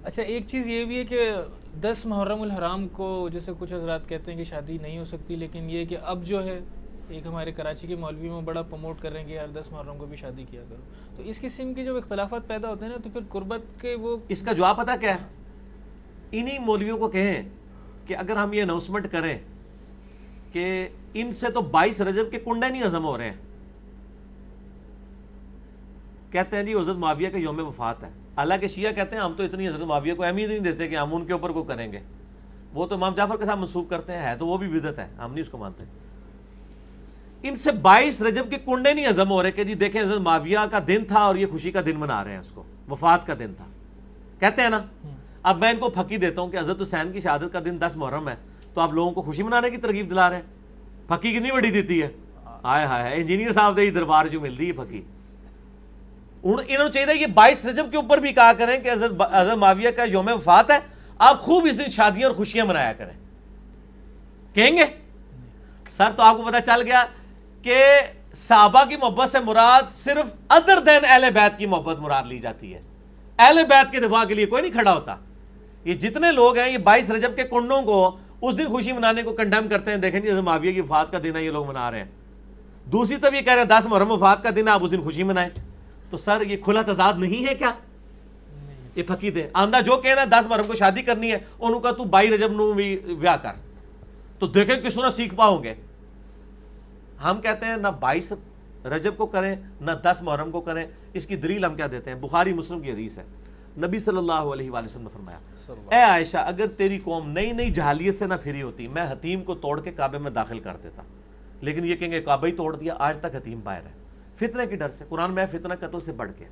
اچھا ایک چیز یہ بھی ہے کہ 10 محرم الحرام کو جیسے کچھ حضرات کہتے ہیں کہ شادی نہیں ہو سکتی، لیکن یہ کہ اب جو ہے ایک ہمارے کراچی کے مولوی میں بڑا پروموٹ کر رہے ہیں کہ یار 10 محرم کو بھی شادی کیا کرو. تو اس قسم کے جو اختلافات پیدا ہوتے ہیں نا، تو پھر قربت کے وہ اس کا جواب پتہ کیا ہے؟ انہی مولویوں کو کہیں کہ اگر ہم یہ اناؤنسمنٹ کریں کہ ان سے تو 22 رجب کے کنڈے نہیں ہضم ہو رہے ہیں، کہتے ہیں جی حضرت معاویہ کا یوم وفات ہے. حالانکہ شیعہ کہتے ہیں ہم تو اتنی حضرت معاویہ کو اہمیت نہیں دیتے کہ ہم ان کے اوپر کو کریں گے. وہ تو امام جعفر کے ساتھ منسوب کرتے ہیں، تو وہ بھی بدعت ہے، ہم نہیں اس کو مانتے. ان سے 22 رجب کے کنڈے نہیں ہضم ہو رہے کہ جی دیکھیں حضرت معاویہ کا دن تھا اور یہ خوشی کا دن منا رہے ہیں، اس کو وفات کا دن تھا کہتے ہیں نا. اب میں ان کو پھکی دیتا ہوں کہ حضرت حسین کی شہادت کا دن 10 محرم ہے، تو آپ لوگوں کو خوشی منانے کی ترغیب دلا رہے ہیں. پھکی کتنی بڑی دیتی ہے، ہائے ہائے انجینئر صاحب سے ہی دربار جو مل رہی ہے پھکی. انہوں چاہیے یہ 22 رجب کے اوپر بھی کہا کریں کہ حضرت معاویہ کا یوم وفات ہے، آپ خوب اس دن شادیاں اور خوشیاں منایا کریں. کہیں گے سر؟ تو آپ کو پتہ چل گیا کہ صحابہ کی محبت سے مراد صرف ادر دین اہل بیت کی محبت مراد لی جاتی ہے. اہل بیت کے دفاع کے لیے کوئی نہیں کھڑا ہوتا. یہ جتنے لوگ ہیں یہ 22 رجب کے کنڈوں کو اس دن خوشی منانے کو کنڈیم کرتے ہیں. دیکھیں جی حضرت معاویہ کی وفات کا دن ہے، یہ لوگ منا رہے ہیں. دوسری طرف یہ کہہ رہے ہیں 10 محرم وفات کا دن ہے، آپ اس دن خوشی منائیں. تو سر یہ کھلا تضاد نہیں ہے کیا؟ یہ پھکی دے آندہ جو کہنا 10 محرم کو شادی کرنی ہے، انہوں کا تو 22 رجب نو بھی ویاہ کر. تو دیکھیں کس طرح سیکھ پاؤ گے. ہم کہتے ہیں نہ 22 رجب کو کریں نہ 10 محرم کو کریں. اس کی دلیل ہم کیا دیتے ہیں؟ بخاری مسلم کی حدیث ہے. نبی صلی اللہ علیہ وآلہ وسلم نے فرمایا، اے عائشہ اگر تیری قوم نئی نئی جہالیت سے نہ پھری ہوتی، میں حتیم کو توڑ کے کعبے میں داخل کر دیتا. لیکن یہ کہیں گے کعبہ ہی توڑ دیا، آج تک حتیم باہر ہے. فتنے کی ڈر سے. قرآن میں فتنہ قتل سے بڑھ کے.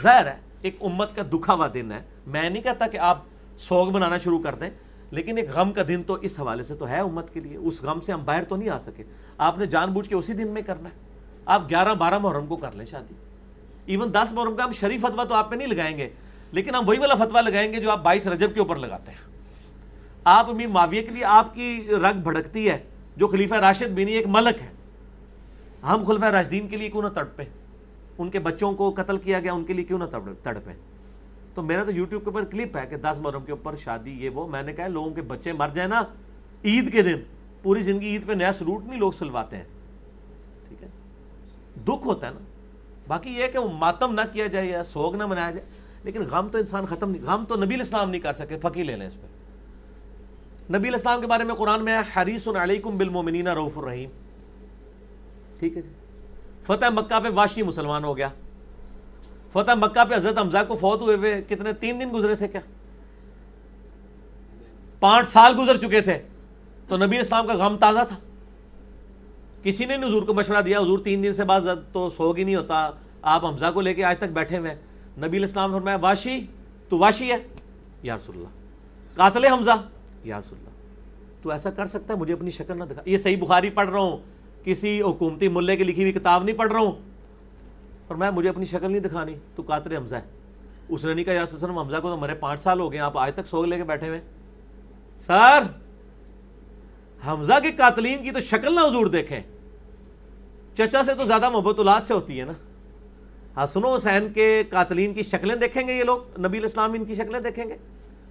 ظاہر ہے ایک امت کا دکھا ہوا دن ہے. میں نہیں کہتا کہ آپ سوگ منانا شروع کر دیں، لیکن ایک غم کا دن تو اس حوالے سے تو ہے امت کے لیے. اس غم سے ہم باہر تو نہیں آ سکے. آپ نے جان بوجھ کے اسی دن میں کرنا ہے. آپ 11-12 محرم کو کر لیں شادی. ایون 10 محرم کا ہم شریف فتویٰ تو آپ پہ نہیں لگائیں گے، لیکن ہم وہی والا فتویٰ لگائیں گے جو آپ 22 رجب کے اوپر لگاتے ہیں. آپ امیر معاویہ کے لیے آپ کی رگ بھڑکتی ہے، جو خلیفہ راشد بھی نہیں ایک ملک ہے. ہم خلفۂ راشدین کے لیے کیوں نہ تڑپیں؟ ان کے بچوں کو قتل کیا گیا، ان کے لیے کیوں نہ تڑپیں؟ تو میرا تو یوٹیوب کے اوپر کلپ ہے کہ 10 محرم کے اوپر شادی یہ وہ. میں نے کہا لوگوں کے بچے مر جائیں نا عید کے دن، پوری زندگی عید پہ نیا سلوٹ نہیں لوگ سلواتے ہیں. ٹھیک ہے، دکھ ہوتا ہے نا. باقی یہ ہے کہ وہ ماتم نہ کیا جائے یا سوگ نہ منایا جائے، لیکن غم تو انسان ختم نہیں. غم تو نبی علیہ السلام نہیں کر سکے. پھکی لے لیں اس پہ. نبی علیہ السلام کے بارے میں قرآن میں ہے حریص علیکم بالمؤمنین رؤوف الرحیم. ٹھیک ہے جی. فتح مکہ پہ واشی مسلمان ہو گیا. فتح مکہ پہ حضرت حمزہ کو فوت ہوئے ہوئے کتنے 3 دن گزرے تھے کیا؟ 5 سال گزر چکے تھے. تو نبی اسلام کا غم تازہ تھا. کسی نے حضور کو مشورہ دیا حضور 3 دن سے بعد تو سوگ ہی نہیں ہوتا، آپ حمزہ کو لے کے آج تک بیٹھے ہوئے ہیں. نبی علیہ السلام فرمایا واشی تو واشی ہے یا رسول اللہ، قاتل حمزہ یا رسول اللہ تو ایسا کر سکتا ہے؟ مجھے اپنی شکل نہ دکھا. یہ صحیح بخاری پڑھ رہا ہوں، کسی حکومتی ملے کی لکھی ہوئی کتاب نہیں پڑھ رہا ہوں. فرمایا مجھے اپنی شکل نہیں دکھانی، تو قاتل حمزہ ہے. اس نے نہیں کہا یا رسول اللہ حمزہ کو تو مرے 5 سال ہو گئے، آپ آج تک سوگ لے کے بیٹھے ہوئے. سر حمزہ کے قاتلین کی تو شکل نہ حضور دیکھیں. چچا سے تو زیادہ محبت اولاد سے ہوتی ہے نا. حسن و حسین کے قاتلین کی شکلیں دیکھیں گے یہ لوگ، نبی علیہ السلام ان کی شکلیں دیکھیں گے.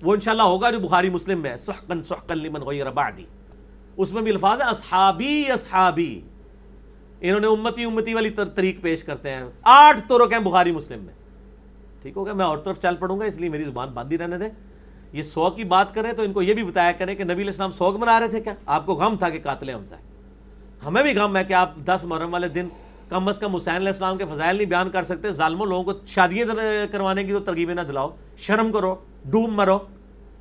وہ انشاءاللہ ہوگا جو بخاری مسلم میں ہے، سحقا سحقا لمن غیر بعدی. اس میں بھی الفاظ ہیں اصحابی اصحابی. انہوں نے امتی امتی والی طریق پیش کرتے ہیں. 8 طرق ہیں بخاری مسلم میں. ٹھیک ہو گیا، میں اور طرف چل پڑوں گا اس لیے میری زبان باندھی رہنے دیں. یہ سوگ کی بات کریں تو ان کو یہ بھی بتایا کریں کہ نبی علیہ السلام سوگ منا رہے تھے کیا؟ آپ کو غم تھا کہ قاتل حمزہ ہے. ہمیں بھی غم ہے کہ آپ 10 محرم والے دن کم از کم حسین علیہ السلام کے فضائل نہیں بیان کر سکتے. ظالموں، لوگوں کو شادیاں کروانے کی تو ترغیبیں نہ دلاؤ. شرم کرو، ڈوب مرو.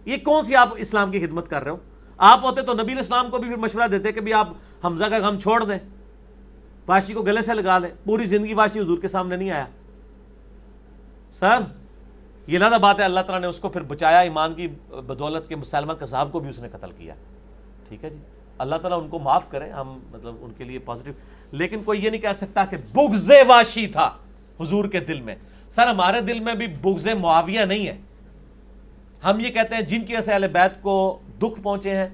یہ کون سی آپ اسلام کی خدمت کر رہے ہو؟ آپ ہوتے تو نبی علیہ السلام کو بھی پھر مشورہ دیتے کہ بھی آپ حمزہ کا غم چھوڑ دیں، واشی کو گلے سے لگا لیں. پوری زندگی واشی حضور کے سامنے نہیں آیا. سر یہ علیحدہ بات ہے، اللہ تعالیٰ نے اس کو پھر بچایا ایمان کی بدولت کے. مسلمہ کذاب کو بھی اس نے قتل کیا. ٹھیک ہے جی، اللہ تعالیٰ ان کو معاف کرے. ہم مطلب ان کے لیے پازیٹیو. لیکن کوئی یہ نہیں کہہ سکتا کہ بغض واشی تھا حضور کے دل میں. سر ہمارے دل میں بھی بغض معاویہ نہیں ہے. ہم یہ کہتے ہیں جن کی وجہ سے اہل بیت کو دکھ پہنچے ہیں،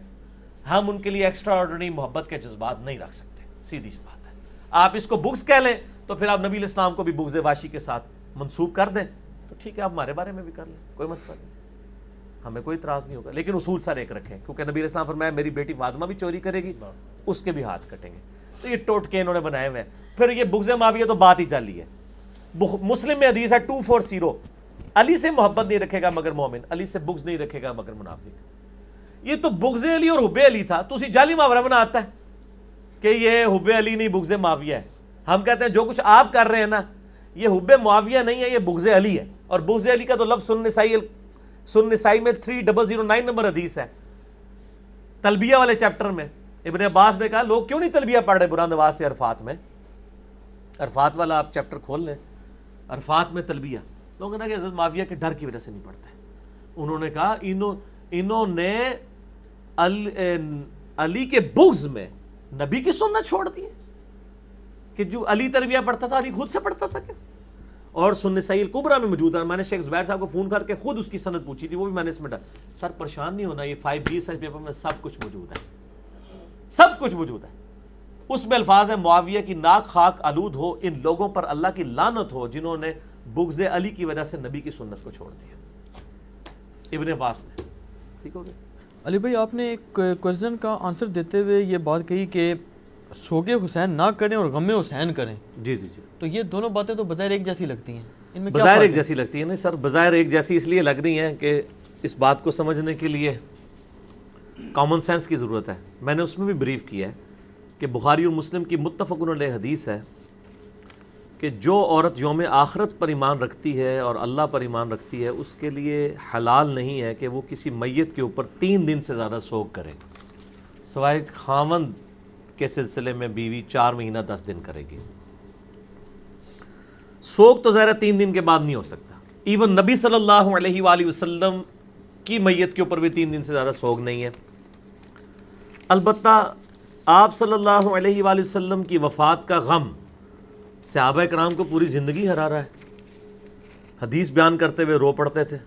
ہم ان کے لیے ایکسٹرا آرڈنری محبت کے جذبات نہیں رکھ سکتے. سیدھی سی بات ہے. آپ اس کو بغض کہہ لیں تو پھر آپ نبی علیہ السلام کو بھی بغض واشی کے ساتھ منسوب کر دیں تو ٹھیک ہے، آپ ہمارے بارے میں بھی کر لیں، کوئی مسئلہ نہیں. ہمیں کوئی اعتراض نہیں ہوگا، لیکن اصول سر ایک رکھیں، کیونکہ نبی علیہ السلام فرمایا میری بیٹی فاطمہ بھی چوری کرے گی، اس کے بھی ہاتھ کٹیں گے. تو یہ ٹوٹکے انہوں نے بنائے ہوئے ہیں. پھر یہ بغض معاویہ تو بات ہی جعلی ہے. مسلم میں حدیث ہے 240، علی سے محبت نہیں رکھے گا مگر مومن، علی سے بغض نہیں رکھے گا مگر منافق. یہ تو بغض علی اور حب علی تھا، تو اسی جعلی محاورہ بنا آتا ہے کہ یہ حب علی نہیں بغض معاویہ ہے. ہم کہتے ہیں جو کچھ آپ کر رہے ہیں نا یہ حب معاویہ نہیں ہے، یہ بغض علی ہے. اور بغض علی کا تو لفظ سنن نسائی میں 3009 نمبر حدیث ہے، تلبیہ والے چیپٹر میں. ابن عباس نے کہا لوگ کیوں نہیں تلبیہ پڑھ رہے برا نواز سے عرفات میں؟ عرفات والا آپ چیپٹر کھول لیں، عرفات میں تلبیہ. لوگوں نے کہا کہ حضرت معاویہ کے ڈر کی وجہ سے نہیں پڑھتے. انہوں نے کہا انہوں نے علی کے بغض میں نبی کی سنت چھوڑ دی ہے کہ جو علی تلبیہ پڑھتا تھا علی خود سے پڑھتا تھا کیا؟ اور سنن نسائی الکبریٰ میں موجود ہے. میں نے شیخ زبیر صاحب کو فون کر کے خود اس کی سند پوچھی تھی، وہ بھی میں نے اس میں ڈالا. سر پریشان نہیں ہونا، یہ 5G ریسرچ پیپر میں سب کچھ موجود ہے، سب کچھ موجود ہے. اس میں الفاظ ہیں معاویہ کی ناک خاک آلود ہو، ان لوگوں پر اللہ کی لعنت ہو جنہوں نے بغض علی کی وجہ سے نبی کی سنت کو چھوڑ دیا. ابن عباس نے. ٹھیک ہو گیا. علی بھائی آپ نے ایک کوئزن کا آنسر دیتے ہوئے یہ بات کہی کہ سوگ حسین نہ کریں اور غم حسین کریں. جی جی جی. تو یہ دونوں باتیں تو بظاہر ایک جیسی لگتی ہیں، ان میں کیا بظاہر فرق ایک ہے؟ جیسی لگتی ہے. نہیں سر، بظاہر ایک جیسی اس لیے لگ رہی ہیں کہ اس بات کو سمجھنے کے لیے کامن سینس کی ضرورت ہے. میں نے اس میں بھی بریف کیا ہے کہ بخاری اور مسلم کی متفق علیہ حدیث ہے کہ جو عورت یوم آخرت پر ایمان رکھتی ہے اور اللہ پر ایمان رکھتی ہے اس کے لیے حلال نہیں ہے کہ وہ کسی میت کے اوپر 3 دن سے زیادہ سوگ کرے، سوائے خاوند کے سلسلے میں بیوی 4 مہینہ 10 دن کرے گی. سوگ تو ظاہر 3 دن کے بعد نہیں ہو سکتا. ایون نبی صلی اللہ علیہ وآلہ وسلم کی میت کے اوپر بھی 3 دن سے زیادہ سوگ نہیں ہے. البتہ آپ صلی اللہ علیہ وآلہ وسلم کی وفات کا غم صحابہ کرام کو پوری زندگی ہرا رہا ہے. حدیث بیان کرتے ہوئے رو پڑتے تھے.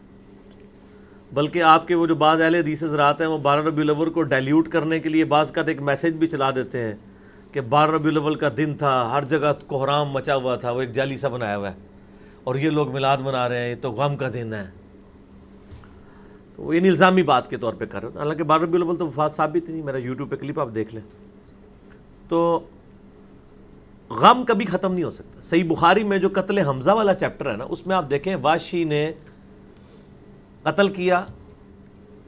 بلکہ آپ کے وہ جو بعض اہل حدیث حضرات ہیں وہ 12 ربیع الاول کو ڈائلیوٹ کرنے کے لیے بعض کا ایک میسیج بھی چلا دیتے ہیں کہ 12 ربیع الاول کا دن تھا، ہر جگہ کوہرام مچا ہوا تھا، وہ ایک جعلی سا بنایا ہوا ہے اور یہ لوگ میلاد منا رہے ہیں، یہ تو غم کا دن ہے. تو وہ ان الزامی بات کے طور پہ کر رہے ہیں. حالانکہ 12 ربیع الاول تو وفات ثابت ہی نہیں. میرا یوٹیوب پہ کلپ آپ دیکھ لیں. تو غم کبھی ختم نہیں ہو سکتا. صحیح بخاری میں جو قتل حمزہ والا چیپٹر ہے نا، اس میں آپ دیکھیں واشی نے قتل کیا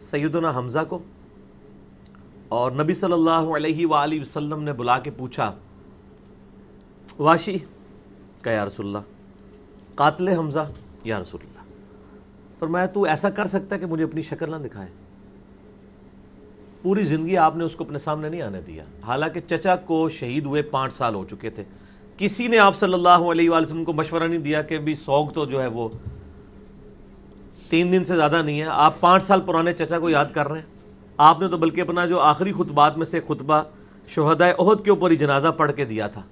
سیدنا حمزہ کو، اور نبی صلی اللہ علیہ وآلہ وسلم نے بلا کے پوچھا واشی کہ یا رسول اللہ قاتل حمزہ یا رسول اللہ. فرمایا تو ایسا کر سکتا ہے کہ مجھے اپنی شکل نہ دکھائے؟ پوری زندگی آپ نے اس کو اپنے سامنے نہیں آنے دیا. حالانکہ چچا کو شہید ہوئے 5 سال ہو چکے تھے. کسی نے آپ صلی اللہ علیہ وآلہ وسلم کو مشورہ نہیں دیا کہ بھی سوگ تو جو ہے وہ 3 دن سے زیادہ نہیں ہے. آپ 5 سال پرانے چچا کو یاد کر رہے ہیں. آپ نے تو بلکہ اپنا جو آخری خطبات میں سے خطبہ شہدائے احد کے اوپر ہی جنازہ پڑھ کے دیا تھا،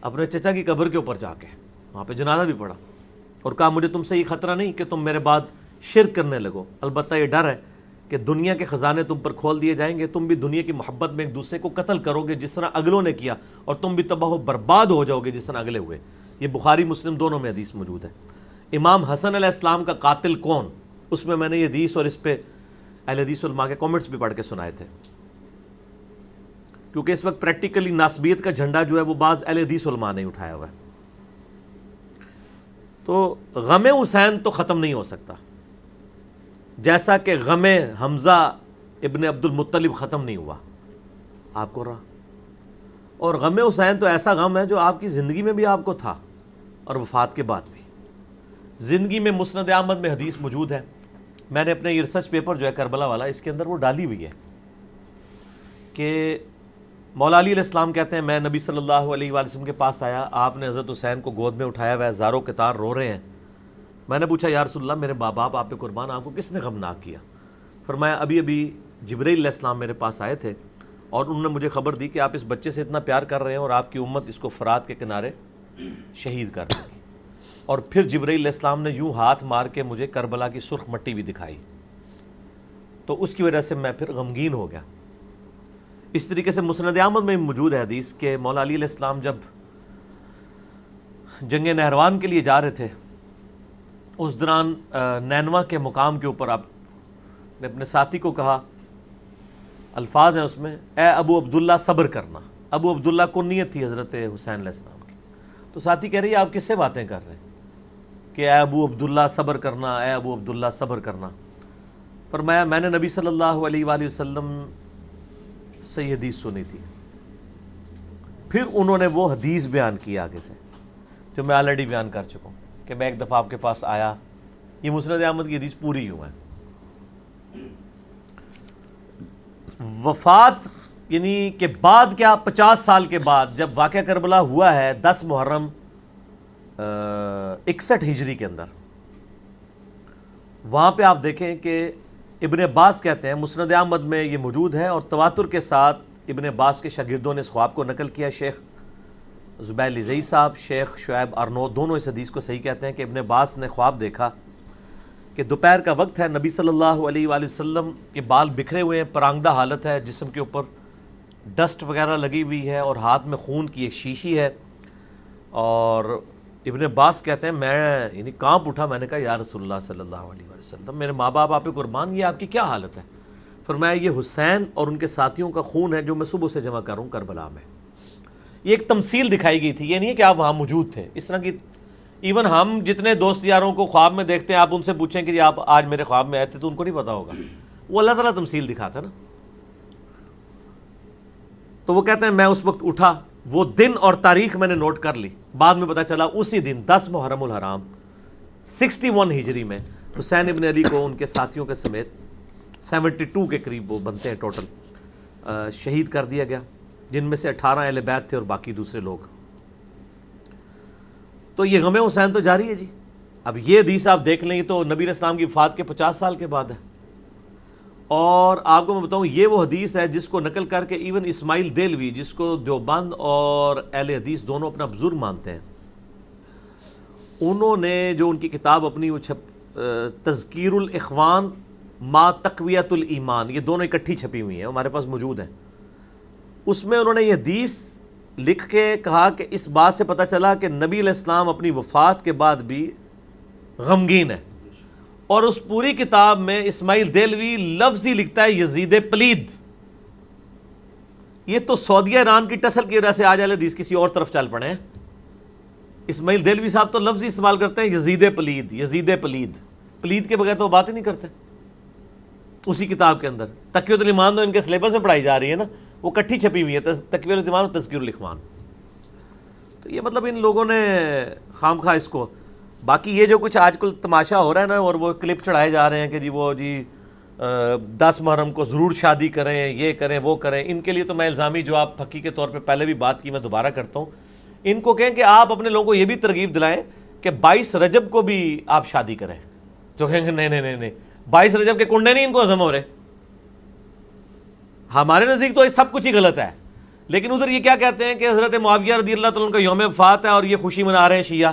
اپنے چچا کی قبر کے اوپر جا کے وہاں پہ جنازہ بھی پڑھا اور کہا مجھے تم سے یہ خطرہ نہیں کہ تم میرے بعد شرک کرنے لگو، البتہ یہ ڈر ہے کہ دنیا کے خزانے تم پر کھول دیے جائیں گے، تم بھی دنیا کی محبت میں ایک دوسرے کو قتل کرو گے جس طرح اگلوں نے کیا، اور تم بھی تباہ و برباد ہو جاؤ گے جس طرح اگلے ہوئے. یہ بخاری مسلم دونوں میں حدیث موجود ہے. امام حسن علیہ السلام کا قاتل کون، اس میں نے یہ حدیث اور اس پہ اہل حدیث علماء کے کامنٹس بھی پڑھ کے سنائے تھے، کیونکہ اس وقت پریکٹیکلی ناسبیت کا جھنڈا جو ہے وہ بعض اہل حدیث علماء نے اٹھایا ہوا ہے. تو غم حسین تو ختم نہیں ہو سکتا، جیسا کہ غم حمزہ ابن عبد المطلب ختم نہیں ہوا آپ کو رہا. اور غم حسین تو ایسا غم ہے جو آپ کی زندگی میں بھی آپ کو تھا اور وفات کے بعد بھی. زندگی میں مسند احمد میں حدیث موجود ہے. میں نے اپنے یہ ریسرچ پیپر جو ہے کربلا والا، اس کے اندر وہ ڈالی ہوئی ہے کہ مولا علی علیہ السلام کہتے ہیں میں نبی صلی اللہ علیہ وآلہ وسلم کے پاس آیا، آپ نے حضرت حسین کو گود میں اٹھایا ہوا ہے، زاروں کے تار رو رہے ہیں. میں نے پوچھا یا رسول اللہ میرے باپ آپ پہ قربان، آپ کو کس نے غمناک کیا؟ فرمایا ابھی جبرائیل علیہ السلام میرے پاس آئے تھے اور انہوں نے مجھے خبر دی کہ آپ اس بچے سے اتنا پیار کر رہے ہیں اور آپ کی امت اس کو فرات کے کنارے شہید کر دے گی. اور پھر جبرائیل علیہ السلام نے یوں ہاتھ مار کے مجھے کربلا کی سرخ مٹی بھی دکھائی، تو اس کی وجہ سے میں پھر غمگین ہو گیا. اس طریقے سے مسند احمد میں موجود ہے حدیث کہ مولا علی علیہ السلام جب جنگ نہروان کے لیے جا رہے تھے، اس دوران نینوا کے مقام کے اوپر آپ نے اپنے ساتھی کو کہا، الفاظ ہیں اس میں، اے ابو عبداللہ صبر کرنا. ابو عبداللہ کنیت تھی حضرت حسین علیہ السلام کی. تو ساتھی کہہ رہی ہے آپ کس سے باتیں کر رہے ہیں کہ اے ابو عبداللہ صبر کرنا، اے ابو عبداللہ صبر کرنا. فرمایا میں نے نبی صلی اللہ علیہ وآلہ وسلم سے یہ حدیث سنی تھی. پھر انہوں نے وہ حدیث بیان کی آگے سے جو میں آلریڈی بیان کر چکا ہوں کہ میں ایک دفعہ آپ کے پاس آیا. یہ مسند احمد کی حدیث پوری یوں ہے. وفات یعنی کہ بعد کیا 50 سال کے بعد جب واقعہ کربلا ہوا ہے 10 محرم 61 ہجری کے اندر، وہاں پہ آپ دیکھیں کہ ابن عباس کہتے ہیں، مسند احمد میں یہ موجود ہے اور تواتر کے ساتھ ابن عباس کے شاگردوں نے اس خواب کو نقل کیا. شیخ زبیر لزئی صاحب، شیخ شعیب ارنود دونوں اس حدیث کو صحیح کہتے ہیں کہ ابن عباس نے خواب دیکھا کہ دوپہر کا وقت ہے، نبی صلی اللہ علیہ وآلہ وسلم کے بال بکھرے ہوئے ہیں، پرانگدہ حالت ہے، جسم کے اوپر ڈسٹ وغیرہ لگی ہوئی ہے اور ہاتھ میں خون کی ایک شیشی ہے. اور ابن عباس کہتے ہیں میں یعنی کانپ اٹھا. میں نے کہا یا رسول اللہ صلی اللہ علیہ وآلہ وسلم، میرے ماں باپ آپ پہ قربان، یہ آپ کی کیا حالت ہے؟ فرمایا یہ حسین اور ان کے ساتھیوں کا خون ہے جو میں صبح سے جمع کروں کربلا میں. یہ ایک تمثیل دکھائی گئی تھی، یہ نہیں ہے کہ آپ وہاں موجود تھے. اس طرح کی ایون ہم جتنے دوست یاروں کو خواب میں دیکھتے ہیں، آپ ان سے پوچھیں کہ آپ آج میرے خواب میں آئے تھے تو ان کو نہیں پتا ہوگا. وہ اللہ تعالیٰ تمثیل دکھاتا ہے نا. تو وہ کہتے ہیں میں اس وقت اٹھا، وہ دن اور تاریخ میں نے نوٹ کر لی. بعد میں پتا چلا اسی دن 10 محرم الحرام 61 ہجری میں حسین ابن علی کو ان کے ساتھیوں کے سمیت 72 کے قریب وہ بنتے ہیں ٹوٹل، شہید کر دیا گیا، جن میں سے 18 اہل بیت تھے اور باقی دوسرے لوگ. تو یہ غم حسین تو جاری ہے جی. اب یہ حدیث آپ دیکھ لیں تو نبی علیہ السلام کی وفات کے 50 سال کے بعد ہے. اور آپ کو میں بتاؤں یہ وہ حدیث ہے جس کو نقل کر کے ایون اسماعیل دہلوی، جس کو دیوبند اور اہل حدیث دونوں اپنا بزرگ مانتے ہیں، انہوں نے جو ان کی کتاب اپنی وہ تذکیر الاخوان ما تقویت الایمان، یہ دونوں اکٹھی چھپی ہوئی ہیں، ہمارے پاس موجود ہیں. اس میں انہوں نے یہ حدیث لکھ کے کہا کہ اس بات سے پتہ چلا کہ نبی علیہ السلام اپنی وفات کے بعد بھی غمگین ہے. اور اس پوری کتاب میں اسماعیل دہلوی لفظ ہی لکھتا ہے یزید پلید. یہ تو سعودیہ ایران کی ٹسل کی وجہ سے آج اہل حدیث کسی اور طرف چل پڑے ہیں. اسماعیل دہلوی صاحب تو لفظ ہی استعمال کرتے ہیں یزید پلید، یزید پلید. پلید کے بغیر تو وہ بات ہی نہیں کرتے. اسی کتاب کے اندر تقویۃ الایمان تو ان کے سلیبس میں پڑھائی جا رہی ہے نا، وہ کٹھی چھپی ہوئی ہے، تقویۃ الایمان اور تذکیر الاخوان. تو یہ مطلب ان لوگوں نے خام خواہ اس کو. باقی یہ جو کچھ آج کل تماشا ہو رہا ہے نا، اور وہ کلپ چڑھائے جا رہے ہیں کہ جی وہ جی 10 محرم کو ضرور شادی کریں، یہ کریں وہ کریں، ان کے لیے تو میں الزامی جواب پھکی کے طور پہ پہلے بھی بات کی، میں دوبارہ کرتا ہوں. ان کو کہیں کہ آپ اپنے لوگوں کو یہ بھی ترغیب دلائیں کہ 22 رجب کو بھی آپ شادی کریں. جو کہیں گے نہیں نہیں نہیں نہیں 22 رجب کے کنڈے نہیں ان کو ہضم ہو رہے. ہمارے نزدیک تو یہ سب کچھ ہی غلط ہے، لیکن ادھر یہ کیا کہتے ہیں کہ حضرت معاویہ رضی اللہ تعالیٰ عنہ کا یوم وفات ہے اور یہ خوشی منا رہے ہیں شیعہ.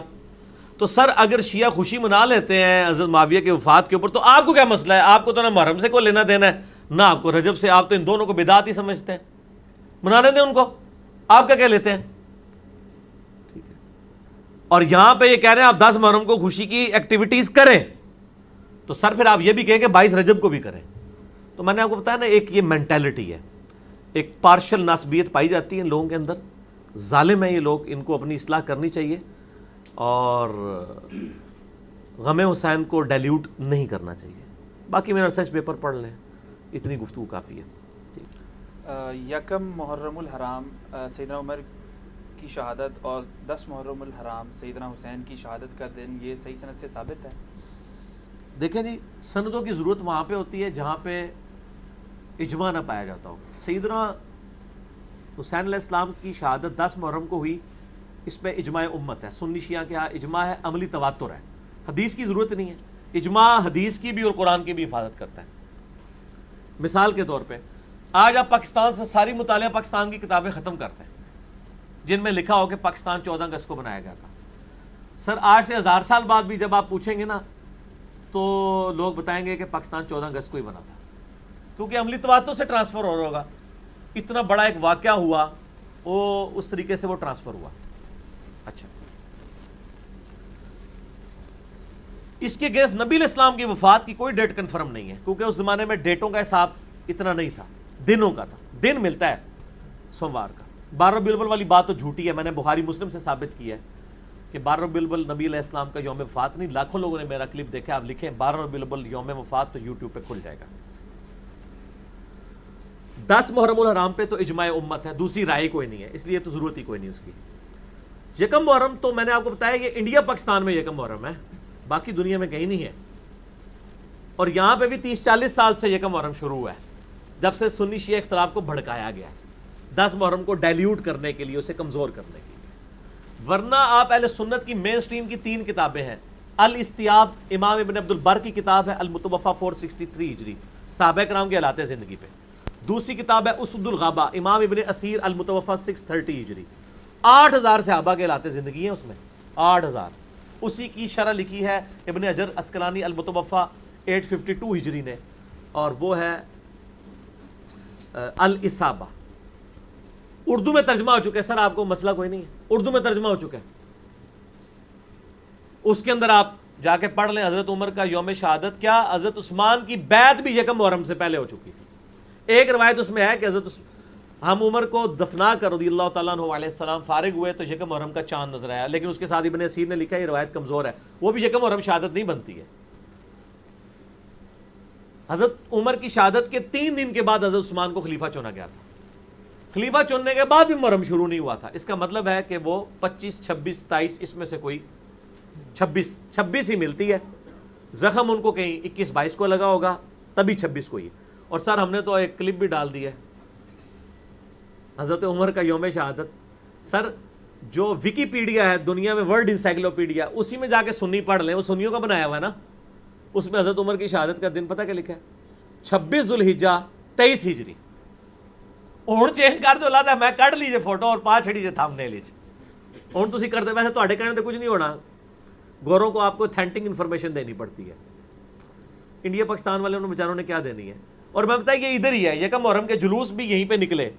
تو سر اگر شیعہ خوشی منا لیتے ہیں حضرت معاویہ کے وفات کے اوپر تو آپ کو کیا مسئلہ ہے؟ آپ کو تو نہ محرم سے کوئی لینا دینا ہے نہ آپ کو رجب سے. آپ تو ان دونوں کو بدعت ہی سمجھتے ہیں. منانے دیں ان کو، آپ کیا کہہ لیتے ہیں؟ ٹھیک ہے. اور یہاں پہ یہ کہہ رہے ہیں آپ 10 محرم کو خوشی کی ایکٹیویٹیز کریں، تو سر پھر آپ یہ بھی کہیں کہ 22 رجب کو بھی کریں. تو میں نے آپ کو بتایا نا، ایک یہ مینٹیلٹی ہے، ایک پارشل ناسبیت پائی جاتی ہے ان لوگوں کے اندر. ظالم ہیں یہ لوگ، ان کو اپنی اصلاح کرنی چاہیے اور غم حسین کو ڈیلیوٹ نہیں کرنا چاہیے. باقی میرا ریسرچ پیپر پڑھ لیں، اتنی گفتگو کافی ہے. یکم محرم الحرام سیدنا عمر کی شہادت اور 10 محرم الحرام سیدنا حسین کی شہادت کا دن، یہ صحیح سند سے ثابت ہے؟ دیکھیں جی، سندوں کی ضرورت وہاں پہ ہوتی ہے جہاں پہ اجماع نہ پایا جاتا ہو. سیدنا حسین علیہ السلام کی شہادت 10 محرم کو ہوئی، اس پہ اجماع امت ہے. سنی شیعہ کے ہاں اجماع ہے، عملی تواتر ہے، حدیث کی ضرورت نہیں ہے. اجماع حدیث کی بھی اور قرآن کی بھی حفاظت کرتا ہے. مثال کے طور پہ آج آپ پاکستان سے ساری مطالعہ پاکستان کی کتابیں ختم کرتے ہیں جن میں لکھا ہو کہ پاکستان 14 اگست کو بنایا گیا تھا. سر آج سے 1000 سال بعد بھی جب آپ پوچھیں گے نا تو لوگ بتائیں گے کہ پاکستان 14 اگست کو ہی بنا تھا، کیونکہ عملی تواتر سے ٹرانسفر ہو رہا ہوگا. اتنا بڑا ایک واقعہ ہوا، وہ اس طریقے سے وہ ٹرانسفر ہوا. اچھا، اس کے اگینسٹ نبی علیہ السلام کی وفات کی کوئی ڈیٹ کنفرم نہیں ہے، کیونکہ اس زمانے میں ڈیٹوں کا حساب اتنا نہیں تھا، دنوں کا تھا، دن ملتا ہے سوموار کا۔ 12 ربیع الاول والی بات تو جھوٹی ہے، میں نے بخاری مسلم سے ثابت کی ہے کہ 12 ربیع الاول نبی علیہ السلام کا یوم وفات نہیں۔ لاکھوں لوگوں نے میرا کلپ دیکھا، آپ لکھیں 12 ربیع الاول یوم وفات تو یوٹیوب پہ کھل جائے گا۔ 10 محرم الحرام پہ تو اجماع امت ہے، دوسری رائے کوئی نہیں ہے، اس لیے تو ضرورت ہی کوئی نہیں اس کی۔ یکم محرم تو میں نے آپ کو بتایا کہ انڈیا پاکستان میں یکم محرم ہے، باقی دنیا میں کہیں نہیں ہے، اور یہاں پہ بھی 30-40 سال سے یکم محرم شروع ہوا ہے، جب سے سنی شیعہ اختلاف کو بھڑکایا گیا ہے 10 محرم کو ڈائلیوٹ کرنے کے لیے، اسے کمزور کرنے کے لیے۔ ورنہ آپ اہل سنت کی مین سٹریم کی 3 کتابیں ہیں، الاستیاب امام ابن عبد البر کی کتاب ہے، المتوفا 463 ہجری صحابہ کرام کے حالات زندگی پہ۔ دوسری کتاب ہے اسد الغابہ امام ابن اثیر المتوفا 630 ہجری، 8000 صحابہ کے حالات زندگی ہیں اس میں، 8000۔ اسی کی شرح لکھی ہے ابن حجر اسقلانی المتوفا 852 ہجری نے، اور وہ ہے الاصابہ۔ اردو میں ترجمہ ہو چکا ہے، سر آپ کو مسئلہ کوئی نہیں ہے، اردو میں ترجمہ ہو چکا ہے، اس کے اندر آپ جا کے پڑھ لیں۔ حضرت عمر کا یوم شہادت کیا، حضرت عثمان کی بیعت بھی یکم محرم سے پہلے ہو چکی تھی۔ ایک روایت اس میں ہے کہ حضرت ہم عمر کو دفنا کر رضی اللہ تعالیٰ عنہ علیہ السلام فارغ ہوئے تو یکم محرم کا چاند نظر آیا، لیکن اس کے ساتھ ابن اسیر نے لکھا یہ روایت کمزور ہے، وہ بھی یکم محرم شہادت نہیں بنتی ہے۔ حضرت عمر کی شہادت کے 3 دن کے بعد حضرت عثمان کو خلیفہ چنا گیا تھا، خلیفہ چننے کے بعد بھی محرم شروع نہیں ہوا تھا۔ اس کا مطلب ہے کہ وہ 25 26 27 اس میں سے کوئی 26 ہی ملتی ہے، زخم ان کو کہیں 21 22 کو لگا ہوگا، تبھی 26 کو ہی۔ اور سر ہم نے تو ایک کلپ بھی ڈال دی ہے حضرت عمر کا یوم شہادت۔ سر جو وکی پیڈیا ہے دنیا میں، ورلڈ انسائکلوپیڈیا، اسی میں جا کے سنی پڑھ لیں، وہ سنیوں کا بنایا ہوا ہے نا، اس میں حضرت عمر کی شہادت کا دن پتہ کیا لکھا ہے؟ 26 ذوالحجہ 23 ہجری۔ ہوں چینج کر دو، لاتا میں کٹ لیجیے فوٹو اور پا چھڑی جے تھم نے لیج ہوں تسی کرتے، ویسے تواڈے کہنے تے کچھ نہیں ہونا، گوروں کو آپ کو اتھینٹک انفارمیشن دینی پڑتی ہے، انڈیا پاکستان والے انہوں بیچاروں نے کیا دینی ہے۔ اور میں بتایا یہ ادھر ہی ہے، یکم محرم کے جلوس بھی یہیں پہ نکلے۔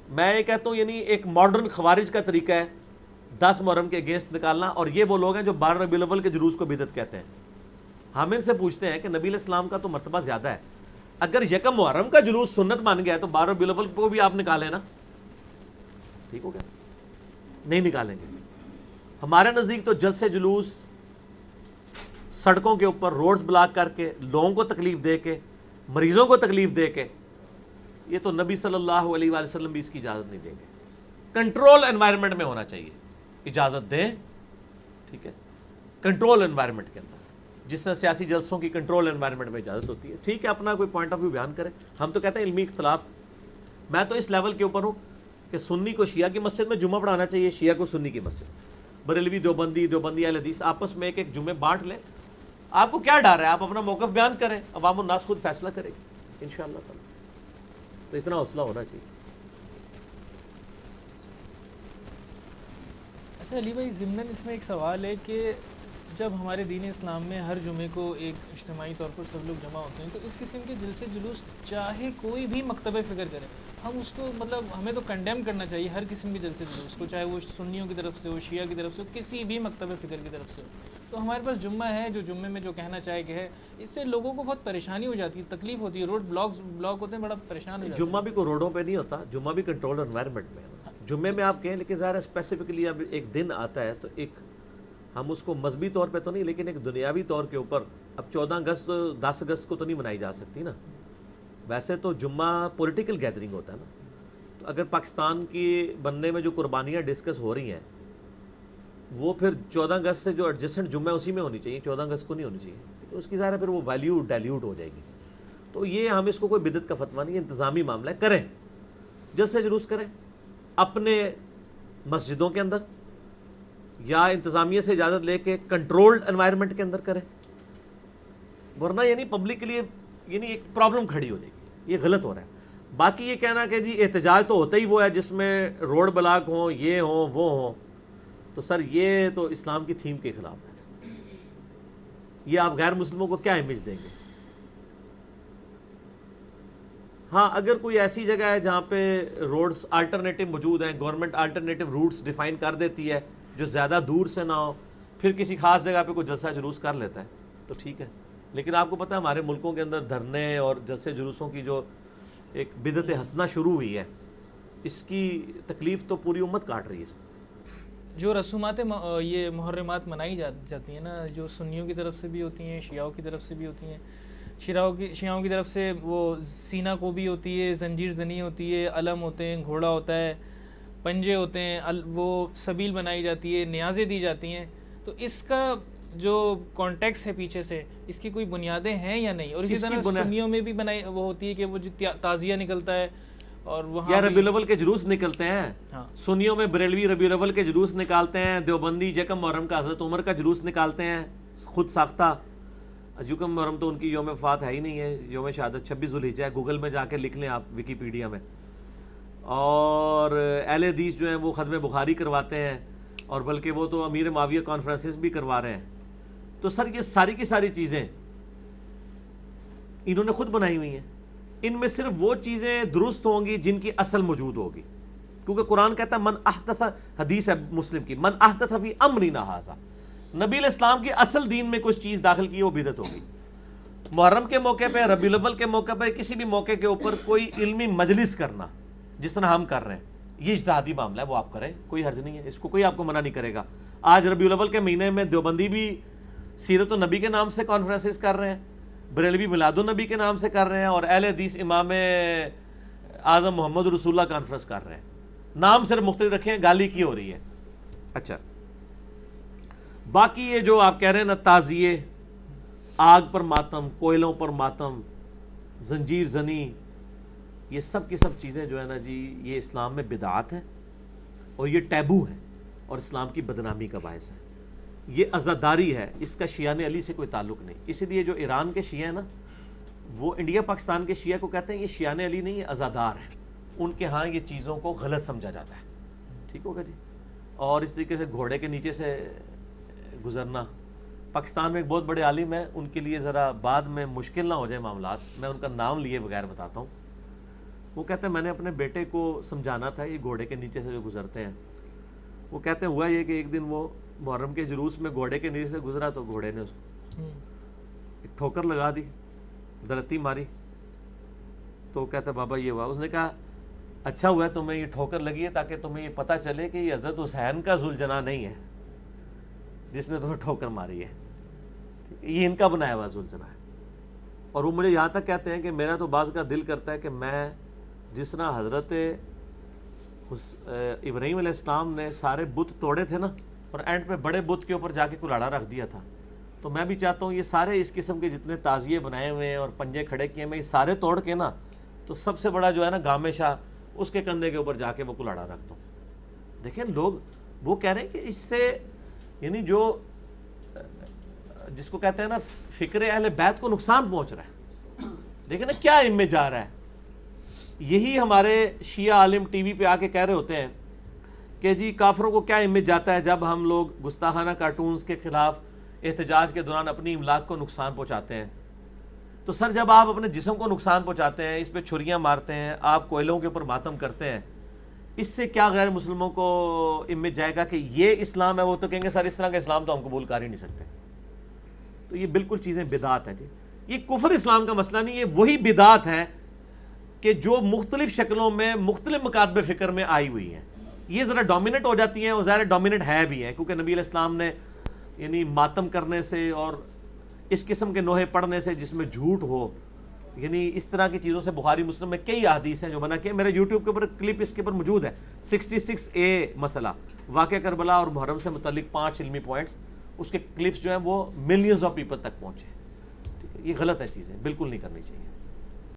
میں یہ کہتا ہوں یعنی ایک ماڈرن خوارج کا طریقہ ہے 10 محرم کے اگینسٹ نکالنا، اور یہ وہ لوگ ہیں جو 12 ربیع الاول کے جلوس کو بدعت کہتے ہیں۔ ہم ان سے پوچھتے ہیں کہ نبی علیہ السلام کا تو مرتبہ زیادہ ہے، اگر یکم محرم کا جلوس سنت مان گیا ہے تو 12 ربیع الاول کو بھی آپ نکالیں نا، ٹھیک ہو گیا؟ نہیں نکالیں گے۔ ہمارے نزدیک تو جلسے جلوس سڑکوں کے اوپر روڈز بلاک کر کے، لوگوں کو تکلیف دے کے، مریضوں کو تکلیف دے کے، یہ تو نبی صلی اللہ علیہ وآلہ وسلم بھی اس کی اجازت نہیں دیں گے۔ کنٹرول انوائرمنٹ میں ہونا چاہیے، اجازت دیں، ٹھیک ہے، کنٹرول انوائرمنٹ کے اندر، جس طرح سیاسی جلسوں کی کنٹرول انوائرمنٹ میں اجازت ہوتی ہے، ٹھیک ہے، اپنا کوئی پوائنٹ آف ویو بیان کریں۔ ہم تو کہتے ہیں علمی اختلاف، میں تو اس لیول کے اوپر ہوں کہ سنی کو شیعہ کی مسجد میں جمعہ پڑھانا چاہیے، شیعہ کو سنی کی مسجد، بریلوی دیوبندی اہل حدیث آپس میں ایک جمعے بانٹ لیں۔ آپ کو کیا ڈر ہے؟ آپ اپنا موقف بیان کریں، عوام الناس خود فیصلہ کرے گی انشاءاللہ تعالی۔ تو اتنا حوصلہ ہونا چاہیے۔ اچھا علی بھائی، ضمن اس میں ایک سوال ہے کہ جب ہمارے دین اسلام میں ہر جمعے کو ایک اجتماعی طور پر سب لوگ جمع ہوتے ہیں، تو اس قسم کے جلسے جلوس چاہے کوئی بھی مکتبہ فکر کرے، ہم اس کو مطلب ہمیں تو کنڈیم کرنا چاہیے ہر قسم کے جلسے جلوس کو، چاہے وہ سنیوں کی طرف سے ہو، شیعہ کی طرف سے ہو، کسی بھی مکتبہ فکر کی طرف سے ہو۔ تو ہمارے پاس جمعہ ہے، جو جمعے میں جو کہنا چاہے کہ ہے، اس سے لوگوں کو بہت پریشانی ہو جاتی ہے، تکلیف ہوتی ہے، روڈ بلاک ہوتے ہیں، بڑا پریشان ہو جاتے ہیں۔ جمعہ بھی کوئی روڈوں پہ نہیں ہوتا، جمعہ بھی کنٹرول انوائرمنٹ میں ہے۔ جمعے میں آپ کہیں، لیکن ظاہر ہے اسپیسیفکلی اب ایک دن آتا ہے تو ایک ہم اس کو مذہبی طور پہ تو نہیں، لیکن ایک دنیاوی طور کے اوپر، اب 14 اگست 10 اگست کو تو نہیں منائی جا سکتی نا، ویسے تو جمعہ پولیٹیکل گیدرنگ ہوتا ہے نا۔ تو اگر پاکستان کی بننے میں جو قربانیاں ڈسکس ہو رہی ہیں، وہ پھر 14 اگست سے جو ایڈجسٹنٹ جمعہ اسی میں ہونی چاہیے، 14 اگست کو نہیں ہونی چاہیے، تو اس کی ظاہر ہے پھر وہ ویلیو ڈائلیوٹ ہو جائے گی۔ تو یہ ہم اس کو کوئی بدعت کا فتویٰ نہیں، انتظامی معاملہ ہے، کریں، جلسے جلوس کریں اپنے مسجدوں کے اندر، یا انتظامیہ سے اجازت لے کے کنٹرولڈ انوائرمنٹ کے اندر کریں، ورنہ یعنی پبلک کے لیے یعنی ایک پرابلم کھڑی ہو جائے گی، یہ غلط ہو رہا ہے۔ باقی یہ کہنا کہ جی احتجاج تو ہوتا ہی وہ ہے جس میں روڈ بلاک ہوں، یہ ہوں وہ ہوں، تو سر یہ تو اسلام کی تھیم کے خلاف ہے، یہ آپ غیر مسلموں کو کیا امیج دیں گے؟ ہاں اگر کوئی ایسی جگہ ہے جہاں پہ روڈز آلٹرنیٹو موجود ہیں، گورنمنٹ آلٹرنیٹو روٹس ڈیفائن کر دیتی ہے جو زیادہ دور سے نہ ہو، پھر کسی خاص جگہ پہ کوئی جلسہ جلوس کر لیتا ہے، تو ٹھیک ہے. لیکن آپ کو پتہ ہے ہمارے ملکوں کے اندر دھرنے اور جلسے جلوسوں کی جو ایک بدعت حسنہ شروع ہوئی ہے، اس کی تکلیف تو پوری امت کاٹ رہی ہے. اس وقت جو رسومات یہ محرمات منائی جاتی ہیں نا، جو سنیوں کی طرف سے بھی ہوتی ہیں، شیعوں کی طرف سے بھی ہوتی ہیں. شیعوں کی طرف سے وہ سینہ کو بھی ہوتی ہے، زنجیر زنی ہوتی ہے، علم ہوتے ہیں، گھوڑا ہوتا ہے، پنجے ہوتے ہیں، وہ سبیل بنائی جاتی ہے، نیازیں دی جاتی ہیں. تو اس کا جو کانٹیکس ہے پیچھے سے، اس کی کوئی بنیادیں ہیں یا نہیں؟ اور اسی طرح سنیوں میں بھی بنائی وہ ہوتی ہے کہ وہ جو تعزیہ نکلتا ہے اور وہاں یا ربیع الاول کے جلوس نکلتے ہیں. سنیوں میں بریلوی ربیع الاول کے جلوس نکالتے ہیں، دیوبندی یکم محرم کا حضرت عمر کا جلوس نکالتے ہیں خود ساختہ. یکم محرم تو ان کی یوم وفات ہے ہی نہیں ہے، یوم شہادت 26 ذوالحجہ ہے. گوگل میں جا کے لکھ لیں آپ، ویکیپیڈیا میں. اور اہل حدیث جو ہیں وہ ختم بخاری کرواتے ہیں، اور بلکہ وہ تو امیر معاویہ کانفرنسز بھی کروا رہے ہیں. تو سر یہ ساری کی ساری چیزیں انہوں نے خود بنائی ہوئی ہیں. ان میں صرف وہ چیزیں درست ہوں گی جن کی اصل موجود ہوگی، کیونکہ قرآن کہتا ہے من احدث، حدیث ہے مسلم کی، من احدث فی امرنا ھذا، نبی علیہ السلام کی اصل دین میں کچھ چیز داخل کی وہ بدعت ہوگی. محرم کے موقع پہ، ربیع الاول کے موقع پہ، کسی بھی موقع کے اوپر کوئی علمی مجلس کرنا جس طرح ہم کر رہے ہیں، یہ اجتہادی معاملہ ہے، وہ آپ کریں، کوئی حرج نہیں ہے، اس کو کوئی آپ کو منع نہیں کرے گا. آج ربیع الاول کے مہینے میں دیوبندی بھی سیرت النبی کے نام سے کانفرنسز کر رہے ہیں، بریلوی میلاد النبی کے نام سے کر رہے ہیں، اور اہل حدیث امام اعظم محمد رسول اللہ کانفرنس کر رہے ہیں. نام صرف مختلف رکھے ہیں، گالی کی ہو رہی ہے. اچھا، باقی یہ جو آپ کہہ رہے ہیں نا، تعزیے، آگ پر ماتم، کوئلوں پر ماتم، زنجیر زنی، یہ سب کی سب چیزیں جو ہے نا جی، یہ اسلام میں بدعات ہیں اور یہ ٹیبو ہے اور اسلام کی بدنامی کا باعث ہے. یہ عزاداری ہے، اس کا شیعہ علی سے کوئی تعلق نہیں. اسی لیے جو ایران کے شیعہ ہیں نا، وہ انڈیا پاکستان کے شیعہ کو کہتے ہیں یہ شیعہ علی نہیں، یہ عزادار ہیں. ان کے ہاں یہ چیزوں کو غلط سمجھا جاتا ہے. ٹھیک ہوگا جی. اور اس طریقے سے گھوڑے کے نیچے سے گزرنا، پاکستان میں ایک بہت بڑے عالم ہیں، ان کے لیے ذرا بعد میں مشکل نہ ہو جائے معاملات، میں ان کا نام لیے بغیر بتاتا ہوں. وہ کہتے ہیں میں نے اپنے بیٹے کو سمجھانا تھا یہ گھوڑے کے نیچے سے جو گزرتے ہیں. وہ کہتے ہیں ہوا یہ کہ ایک دن وہ محرم کے جلوس میں گھوڑے کے نیچے سے گزرا تو گھوڑے نے اس کو ایک ٹھوکر لگا دی، درتی ماری. تو کہتا بابا یہ ہوا. اس نے کہا اچھا ہوا ہے تمہیں یہ ٹھوکر لگی ہے تاکہ تمہیں یہ پتہ چلے کہ یہ حضرت حسین کا ذوالجناح نہیں ہے جس نے تمہیں ٹھوکر ماری ہے، یہ ان کا بنایا ہوا ذوالجناح ہے. اور وہ مجھے یہاں تک کہتے ہیں کہ میرا تو بعض کا دل کرتا ہے کہ میں جس طرح حضرت ابراہیم علیہ السلام نے سارے بت توڑے تھے نا، اور اینڈ پہ بڑے بت کے اوپر جا کے کلاڑا رکھ دیا تھا، تو میں بھی چاہتا ہوں یہ سارے اس قسم کے جتنے تعزیے بنائے ہوئے ہیں اور پنجے کھڑے کیے میں یہ سارے توڑ کے نا، تو سب سے بڑا جو ہے نا گامے شاہ، اس کے کندھے کے اوپر جا کے وہ کلاڑا رکھ دوں. دیکھیں لوگ وہ کہہ رہے ہیں کہ اس سے یعنی جو جس کو کہتے ہیں نا فکر اہل بیت کو نقصان پہنچ رہا ہے. دیکھیں نا کیا امیج جا رہا ہے. یہی ہمارے شیعہ عالم ٹی وی پہ آ کے کہہ رہے ہوتے ہیں کہ جی کافروں کو کیا امیج جاتا ہے جب ہم لوگ گستاخانہ کارٹونز کے خلاف احتجاج کے دوران اپنی املاک کو نقصان پہنچاتے ہیں. تو سر جب آپ اپنے جسم کو نقصان پہنچاتے ہیں، اس پہ چھریاں مارتے ہیں، آپ کوئلوں کے اوپر ماتم کرتے ہیں، اس سے کیا غیر مسلموں کو امیج جائے گا کہ یہ اسلام ہے؟ وہ تو کہیں گے سر اس طرح کا اسلام تو ہم قبول کر ہی نہیں سکتے. تو یہ بالکل چیزیں بدعات ہیں جی. یہ کفر اسلام کا مسئلہ نہیں، یہ وہی بدعات ہیں کہ جو مختلف شکلوں میں مختلف مکاتب فکر میں آئی ہوئی ہیں. یہ ذرا ڈومیننٹ ہو جاتی ہیں، اور ظاہر ڈومیننٹ ہے بھی ہیں کیونکہ نبی علیہ السلام نے یعنی ماتم کرنے سے اور اس قسم کے نوحے پڑھنے سے جس میں جھوٹ ہو، یعنی اس طرح کی چیزوں سے بخاری مسلم میں کئی احادیث ہیں جو منع کیے. میرے یوٹیوب کے اوپر کلپ اس کے اوپر موجود ہے، 66A مسئلہ واقعہ کربلا اور محرم سے متعلق 5 علمی پوائنٹس. اس کے کلپس جو ہیں وہ ملینز آف پیپل تک پہنچے. ٹھیک ہے، یہ غلط ہے، چیزیں بالکل نہیں کرنی چاہیے.